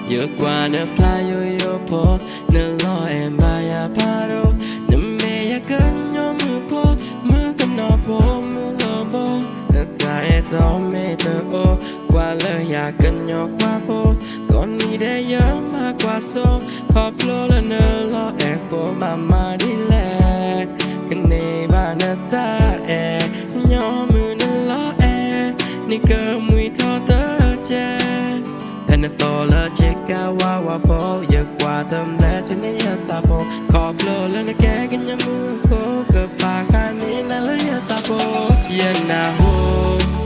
เยอะกว่าเนื้อปลาโยโย่พอเนื้อลอยเอ็มบายาพาโรเนื้อเมยาเกินยอมือพอมือกันนอพอมือลอโบเนื้อใจจอมเมเตอโอกว่าเลยอยากกันยอกว่าโบก่อนมีได้เยอะมากกว่าโซพอโปรแล้วเนื้อลอแอกโกมาดีแลกันในบ้านเนื้อจ้าแอยอมือเนื้อลอแอนี่เกิดมุยทอเตอเจแผ่นโตแล้วเช็คกว่าโบเยอะกว่าเติมแล้วจะไม่ยาตาโบขอบโลแล้วนะแกกันยามือโบเกิดปากการนี้แล้วเลยยาตาโบยังน่าโห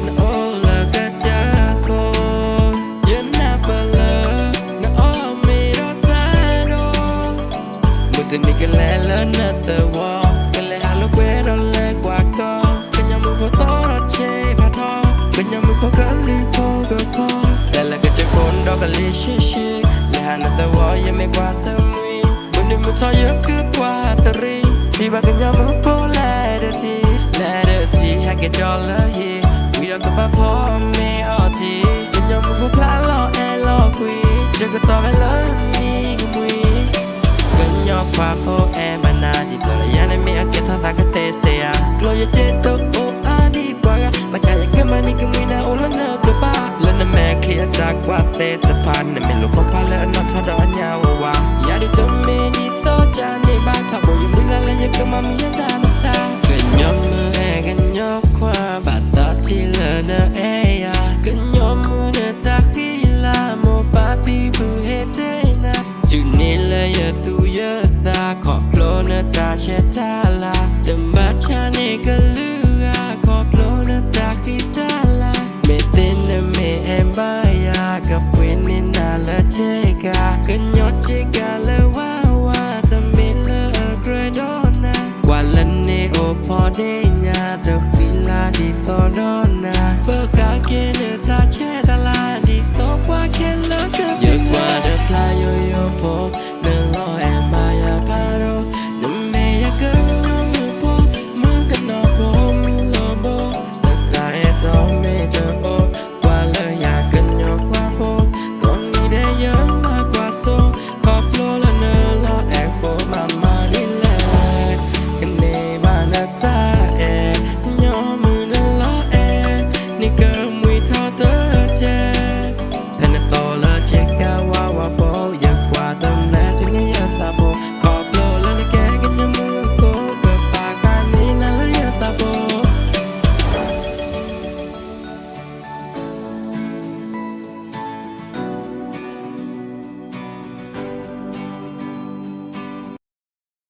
นะโอแล้วก็จะโบยังน่าเบลอนะโอไม่รอตาโดมุดนี่กันแล้วนะเตอวอกันเลยหาลูกเวรเลยกว่าก็กันยามือโบโตรถเชพาทอกันยามือโบกันลีโบก็พอแต่ละก็จะคนดอกกันลีชิและหาแต่ว่ายังไม่กว่าเธอมีวันนี้มันทอเยอะคือกว่าตะรีที่บ้านกันยามือโบแลเดอทีให้แกจอละฮีวิดีโอกับพ่อแม่ออทีกันยามือโบพลาล้อแอล้อคุยเจอก็ต่อไปเลยนี่ก็มุยกันยอกว่าพ่อแอบานาจิตตัวยันไม่มีอาเกทาตากเตเซียกลัวจะเจ็บตัวโอ้อาดีกว่ามาใจอยากกันมานี่ก็มุยนะโอ้ละเนอตัวบ้าแล้วนั่นแม่เคลียร์จากกว่าเตตะพันนั่นไม่รู้ความพาแล้วนอทอดอนยาวว่าอย่าได้จำเมนี่โตจานในบ้านถ้าบอกยังไม่ละเลยยังก็มามี